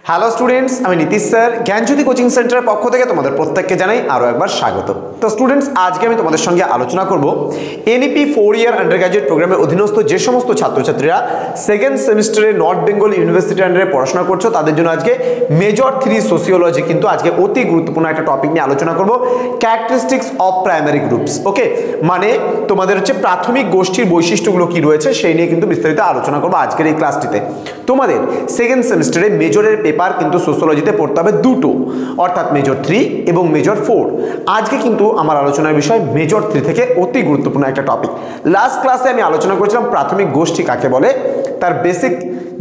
Hello students, আমি Nitish sir জ্ঞানজ্যোতি coaching সেন্টারের পক্ষ থেকে তোমাদের প্রত্যেককে জানাই আরও একবার স্বাগত। তো স্টুডেন্টস, আজকে আমি তোমাদের সঙ্গে আলোচনা করব এনইপি 4 ইয়ার আন্ডার গ্র্যাজুয়েট প্রোগ্রামের অধীনস্থ যে সমস্ত ছাত্রছাত্রীরা সেকেন্ড সেমিস্টারে নর্থ বেঙ্গল ইউনিভার্সিটির আন্ডারে পড়াশোনা করছো তাদের জন্য আজকে মেজর 3 সোসিওলজি কিন্তু আজকে অতি গুরুত্বপূর্ণ একটা টপিক নিয়ে আলোচনা করব, ক্যারেক্টারিস্টিক্স অফ প্রাইমারি গ্রুপস। ওকে, মানে তোমাদের হচ্ছে প্রাথমিক গোষ্ঠীর বৈশিষ্ট্যগুলো কি রয়েছে সেই নিয়ে কিন্তু বিস্তারিত আলোচনা করবো আজকের এই ক্লাসটিতে। তোমাদের সেকেন্ড সেমিস্টারে মেজরের পেপার কিন্তু সোসিওলজিতে পড়তে হবে দুটো, অর্থাৎ মেজর 3 এবং মেজর 4। আজকে কিন্তু আমার আলোচনার বিষয় মেজর 3 থেকে অতি গুরুত্বপূর্ণ একটা টপিক। লাস্ট ক্লাসে আমি আলোচনা করেছিলাম প্রাথমিক গোষ্ঠী কাকে বলে, তার বেসিক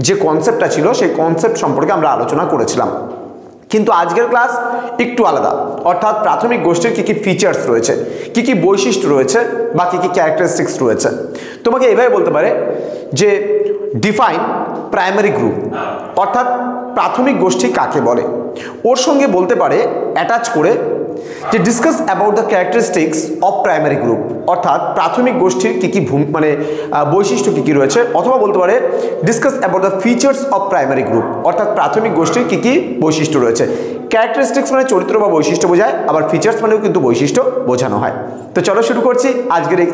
যে কনসেপ্টটা ছিল সেই কনসেপ্ট সম্পর্কে আমরা আলোচনা করেছিলাম। কিন্তু আজকের ক্লাস একটু আলাদা, অর্থাৎ প্রাথমিক গোষ্ঠীর কী কী ফিচার্স রয়েছে, কী কী বৈশিষ্ট্য রয়েছে বা কী কী ক্যারেক্টারিস্টিক্স রয়েছে। তোমাকে এভাবে বলতে পারে যে ডিফাইন প্রাইমারি গ্রুপ, অর্থাৎ প্রাথমিক গোষ্ঠী কাকে বলে। ওর সঙ্গে বলতে পারে অ্যাটাচ করে যে discuss about the characteristics of primary group, অর্থাৎ প্রাথমিক গোষ্ঠীর কী কী বৈশিষ্ট্য কী কী রয়েছে, অথবা বলতে পারে discuss about the features of primary group, অর্থাৎ প্রাথমিক গোষ্ঠীর কী কী বৈশিষ্ট্য রয়েছে। ক্যারেক্টারিস্টিক্স মানে চরিত্র বা বৈশিষ্ট্য বোঝায়, আবার ফিচার্স মানেও কিন্তু বৈশিষ্ট্য বোঝানো হয়। তো চলো শুরু করছি আজকের এই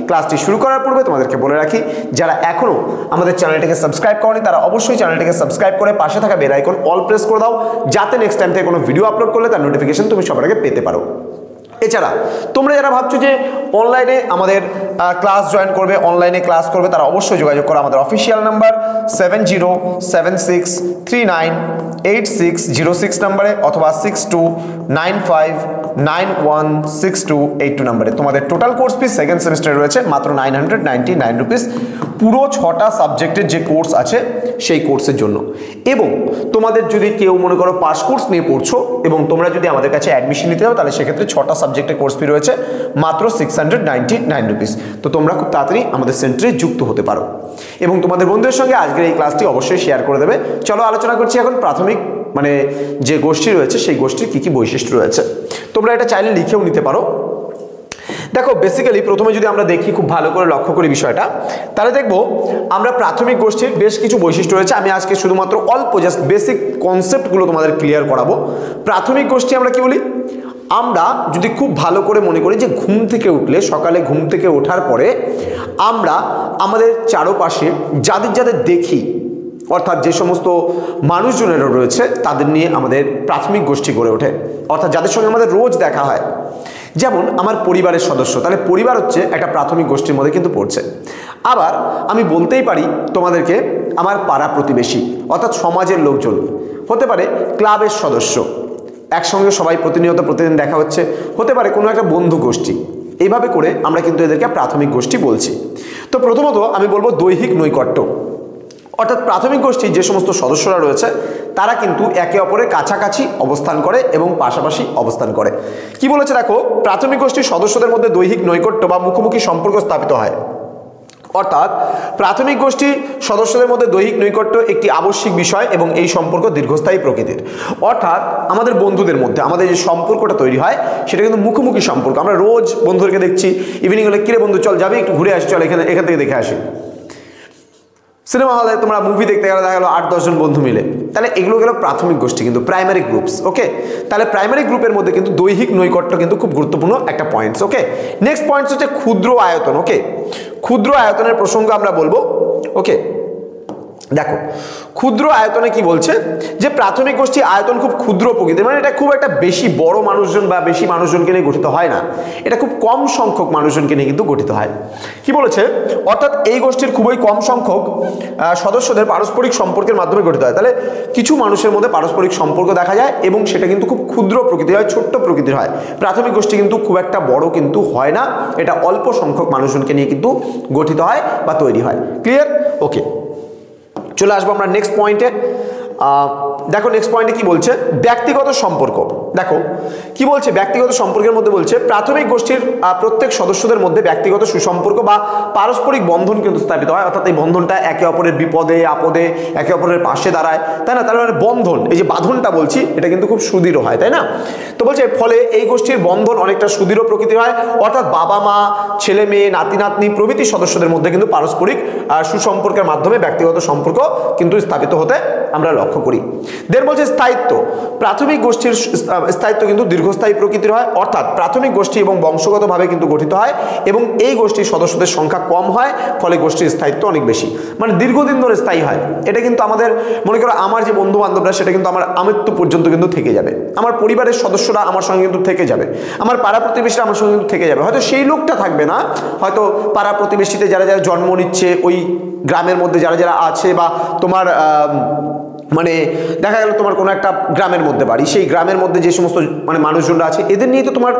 ক্লাসটি শুরু করার পূর্বে তোমাদেরকে বলে রাখি, যারা এখনও আমাদের চ্যানেলটিকে সাবস্ক্রাইব করনি তারা অবশ্যই চ্যানেলটিকে সাবস্ক্রাইব করে পাশে থাকা বেল আইকন অল প্রেস করে দাও, যাতে নেক্সট টাইম থেকে কোনো ভিডিও আপলোড করলে তার নোটিফিকেশন তুমি সবার আগে পেতে পারো। এছাড়া তোমরা যারা ভাবছো যে অনলাইনে আমাদের ক্লাস জয়েন করবে, অনলাইনে ক্লাস করবে, তারা অবশ্যই যোগাযোগ করো আমাদের অফিসিয়াল নাম্বার 7076398606 নাম্বারে, অথবা 6295916282 নাম্বারে। তোমাদের টোটাল কোর্স ফি সেকেন্ড সেমিস্টারে রয়েছে মাত্র 999 রুপিস, পুরো 6টা সাবজেক্টের যে কোর্স আছে সেই কোর্সের জন্য। এবং তোমাদের যদি কেউ মনে করো পাস কোর্স নিয়ে পড়ছো এবং তোমরা যদি আমাদের কাছে অ্যাডমিশন নিতে চাও, তাহলে সেক্ষেত্রে 6টা সাবজেক্টের কোর্স ফি রয়েছে মাত্র 699 রুপিস। তো তোমরা খুব তাড়াতাড়ি আমাদের সেন্টারে যুক্ত হতে পারো এবং তোমাদের বন্ধুদের সঙ্গে আজকের এই ক্লাসটি অবশ্যই শেয়ার করে দেবে। চলো আলোচনা করছি এখন প্রাথমিক যে গোষ্ঠী রয়েছে সেই গোষ্ঠীর কী কী বৈশিষ্ট্য রয়েছে। তোমরা এটা চাইলে লিখেও নিতে পারো। দেখো, বেসিক্যালি প্রথমে যদি আমরা দেখি, খুব ভালো করে লক্ষ্য করি বিষয়টা, তাহলে দেখবো আমরা প্রাথমিক গোষ্ঠীর বেশ কিছু বৈশিষ্ট্য রয়েছে। আমি আজকে শুধুমাত্র অল্প জাস্ট বেসিক কনসেপ্টগুলো তোমাদের ক্লিয়ার করাবো। প্রাথমিক গোষ্ঠী আমরা কি বলি, আমরা যদি খুব ভালো করে মনে করি যে ঘুম থেকে উঠলে, সকালে ঘুম থেকে ওঠার পরে আমরা আমাদের চারপাশে যাদের যাদের দেখি, অর্থাৎ যে সমস্ত মানুষজনেরা রয়েছে তাদের নিয়ে আমাদের প্রাথমিক গোষ্ঠী গড়ে ওঠে, অর্থাৎ যাদের সঙ্গে আমাদের রোজ দেখা হয়। যেমন আমার পরিবারের সদস্য, তাহলে পরিবার হচ্ছে একটা প্রাথমিক গোষ্ঠীর মধ্যে কিন্তু পড়ছে। আবার আমি বলতেই পারি তোমাদেরকে আমার পাড়া প্রতিবেশী, অর্থাৎ সমাজের লোকজন, হতে পারে ক্লাবের সদস্য, একসঙ্গে সবাই প্রতিদিন দেখা হচ্ছে, হতে পারে কোনো একটা বন্ধু গোষ্ঠী। এইভাবে করে আমরা কিন্তু এদেরকে প্রাথমিক গোষ্ঠী বলছি। তো প্রথমত আমি বলবো দৈহিক নৈকট্য, অর্থাৎ প্রাথমিক গোষ্ঠীর যে সমস্ত সদস্যরা রয়েছে তারা কিন্তু একে অপরের কাছাকাছি অবস্থান করে এবং পাশাপাশি অবস্থান করে। কি বলেছে দেখো, প্রাথমিক গোষ্ঠীর সদস্যদের মধ্যে দৈহিক নৈকট্য বা মুখোমুখি সম্পর্ক স্থাপিত হয়, অর্থাৎ প্রাথমিক গোষ্ঠীর সদস্যদের মধ্যে দৈহিক নৈকট্য একটি আবশ্যিক বিষয় এবং এই সম্পর্ক দীর্ঘস্থায়ী প্রকৃতির। অর্থাৎ আমাদের বন্ধুদের মধ্যে আমাদের যে সম্পর্কটা তৈরি হয় সেটা কিন্তু মুখোমুখি সম্পর্ক। আমরা রোজ বন্ধুদেরকে দেখছি, ইভিনিং হলে কিরে বন্ধু চল যাবি একটু ঘুরে আসি, চল এখান থেকে দেখে আসি। সিনেমা হলে তোমরা মুভি দেখতে গেলে দেখা গেলো 8-10 জন বন্ধু মিলে, তাহলে এগুলো গেল প্রাথমিক গোষ্ঠী, কিন্তু প্রাইমারি গ্রুপস। ওকে, তাহলে প্রাইমারি গ্রুপের মধ্যে কিন্তু দৈহিক নৈকট্য কিন্তু খুব গুরুত্বপূর্ণ একটা পয়েন্টস। ওকে, নেক্সট পয়েন্টস হচ্ছে ক্ষুদ্র আয়তন। ওকে, ক্ষুদ্র আয়তনের প্রসঙ্গ আমরা বলবো। ওকে, দেখো ক্ষুদ্র আয়তনে কি বলছে, যে প্রাথমিক গোষ্ঠী আয়তন খুব ক্ষুদ্র প্রকৃতির, মানে এটা খুব একটা বেশি বড় মানুষজন বা বেশি মানুষজনকে নিয়ে গঠিত হয় না, এটা খুব কম সংখ্যক মানুষজনকে নিয়ে কিন্তু গঠিত হয়। কি বলেছে, অর্থাৎ এই গোষ্ঠীর খুবই কম সংখ্যক সদস্যদের পারস্পরিক সম্পর্কের মাধ্যমে গঠিত হয়। তাহলে কিছু মানুষের মধ্যে পারস্পরিক সম্পর্ক দেখা যায় এবং সেটা কিন্তু খুব ক্ষুদ্র প্রকৃতির হয়, ছোট্ট প্রকৃতির হয়। প্রাথমিক গোষ্ঠী কিন্তু খুব একটা বড় কিন্তু হয় না, এটা অল্প সংখ্যক মানুষজনকে নিয়ে কিন্তু গঠিত হয় বা তৈরি হয়। ক্লিয়ার? ওকে, চলে আসবো আমরা নেক্সট পয়েন্টে। দেখো নেক্সট পয়েন্টে কি বলছে, ব্যক্তিগত সম্পর্ক। দেখো কি বলছে, ব্যক্তিগত সম্পর্কের মধ্যে বলছে প্রাথমিক গোষ্ঠীর প্রত্যেক সদস্যদের মধ্যে ব্যক্তিগত সুসম্পর্ক বা পারস্পরিক বন্ধন কিন্তু স্থাপিত হয়, অর্থাৎ এই বন্ধনটা একে অপরের বিপদে আপদে একে অপরের পাশে দাঁড়ায়, তাই না? তার মানে বন্ধন, এই যে বাঁধনটা বলছি এটা কিন্তু খুব সুদৃঢ় হয়, তাই না? তো বলছে ফলে এই গোষ্ঠীর বন্ধন অনেকটা সুদৃঢ় প্রকৃতির হয়, অর্থাৎ বাবা মা, ছেলে মেয়ে, নাতি নাতনি প্রভৃতি সদস্যদের মধ্যে কিন্তু পারস্পরিক সুসম্পর্কের মাধ্যমে ব্যক্তিগত সম্পর্ক কিন্তু স্থাপিত হতে আমরা লক্ষ্য লক্ষ্য করি। দেন বলছে স্থায়িত্ব। প্রাথমিক গোষ্ঠীর স্থায়িত্ব কিন্তু দীর্ঘস্থায়ী প্রকৃতির হয়, অর্থাৎ প্রাথমিক গোষ্ঠী এবং বংশগতভাবে কিন্তু গঠিত হয় এবং এই গোষ্ঠীর সদস্যদের সংখ্যা কম হয়, ফলে গোষ্ঠীর স্থায়িত্ব অনেক বেশি, মানে দীর্ঘদিন ধরে স্থায়ী হয়। এটা কিন্তু আমাদের মনে করো আমার যে বন্ধু বান্ধবরা সেটা কিন্তু আমার আমৃত্যু পর্যন্ত কিন্তু থেকে যাবে, আমার পরিবারের সদস্যরা আমার সঙ্গে কিন্তু থেকে যাবে, আমার পাড়া প্রতিবেশীরা আমার সঙ্গে কিন্তু থেকে যাবে। হয়তো সেই লোকটা থাকবে না, হয়তো পাড়া প্রতিবেশীতে যারা যারা জন্ম নিচ্ছে ওই গ্রামের মধ্যে যারা যারা আছে, বা তোমার মানে দেখা গেল তোমার কোনো একটা গ্রামের মধ্যে বাড়ি, সেই গ্রামের মধ্যে যে সমস্ত মানে মানুষজনরা আছে এদের নিয়ে তো তোমার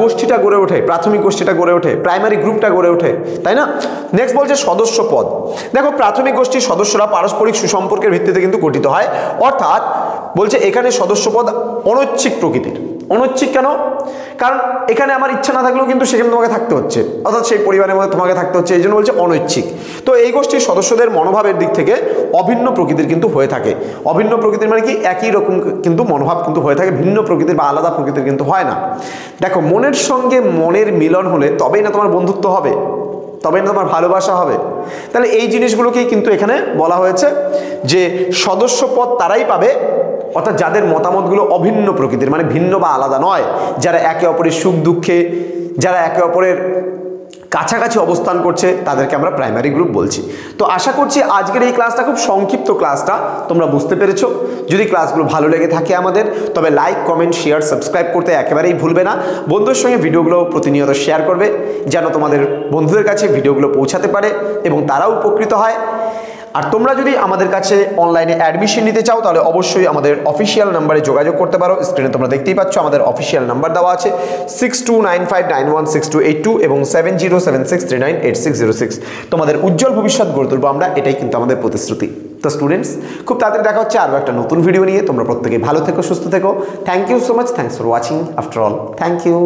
গোষ্ঠীটা গড়ে ওঠে, প্রাথমিক গোষ্ঠীটা গড়ে ওঠে, প্রাইমারি গ্রুপটা গড়ে ওঠে, তাই না? নেক্সট বলছে সদস্য পদ। দেখো প্রাথমিক গোষ্ঠীর সদস্যরা পারস্পরিক সুসম্পর্কের ভিত্তিতে কিন্তু গঠিত হয়, অর্থাৎ বলছে এখানে সদস্য পদ অনৈচ্ছিক প্রকৃতির। অনৈচ্ছিক কেন? কারণ এখানে আমার ইচ্ছা না থাকলেও কিন্তু সেখানে তোমাকে থাকতে হচ্ছে, অর্থাৎ সেই পরিবারের মধ্যে তোমাকে থাকতে হচ্ছে, এই জন্য বলছে অনৈচ্ছিক। তো এই গোষ্ঠীর সদস্যদের মনোভাবের দিক থেকে অভিন্ন প্রকৃতির কিন্তু হয়ে থাকে। অভিন্ন প্রকৃতির মানে কি, একই রকম কিন্তু মনোভাব কিন্তু হয়ে থাকে, ভিন্ন প্রকৃতির বা আলাদা প্রকৃতির কিন্তু হয় না। দেখো মনের সঙ্গে মনের মিলন হলে তবেই না তোমার বন্ধুত্ব হবে, তবে না তোমার ভালোবাসা হবে। তাহলে এই জিনিসগুলোকেই কিন্তু এখানে বলা হয়েছে যে সদস্য পদ তারাই পাবে, অর্থাৎ যাদের মতামতগুলো অভিন্ন প্রকৃতির, মানে ভিন্ন বা আলাদা নয়, যারা একে অপরের সুখ দুঃখে, যারা একে অপরের কাছাকাছি অবস্থান করছে, তাদেরকে আমরা প্রাইমারি গ্রুপ বলছি। তো আশা করছি আজকের এই ক্লাসটা, খুব সংক্ষিপ্ত ক্লাসটা, তোমরা বুঝতে পেরেছো। যদি ক্লাসগুলো ভালো লেগে থাকে আমাদের, তবে লাইক, কমেন্ট, শেয়ার, সাবস্ক্রাইব করতে একেবারেই ভুলবে না। বন্ধুদের সঙ্গে ভিডিওগুলো প্রতিনিয়ত শেয়ার করবে, যেন তোমাদের বন্ধুদের কাছে ভিডিওগুলো পৌঁছাতে পারে এবং তারাও উপকৃত হয়। আর তোমরা যদি আমাদের কাছে অনলাইনে অ্যাডমিশন নিতে চাও, তাহলে অবশ্যই আমাদের অফিসিয়াল নাম্বারে যোগাযোগ করতে পারো। স্ক্রিনে তোমরা দেখতেই পাচ্ছ আমাদের অফিসিয়াল নাম্বার দেওয়া আছে 6295916282 এবং 7076398606। তোমাদের উজ্জ্বল ভবিষ্যৎ গড়ে তুলবো আমরা, এটাই কিন্তু আমাদের প্রতিশ্রুতি। তো স্টুডেন্টস, খুব তাড়াতাড়ি দেখা হচ্ছে আরও একটা নতুন ভিডিও নিয়ে। তোমরা প্রত্যেকে ভালো থেকো, সুস্থ থেকো। Thank you so much, thanks for watching after all, thank you.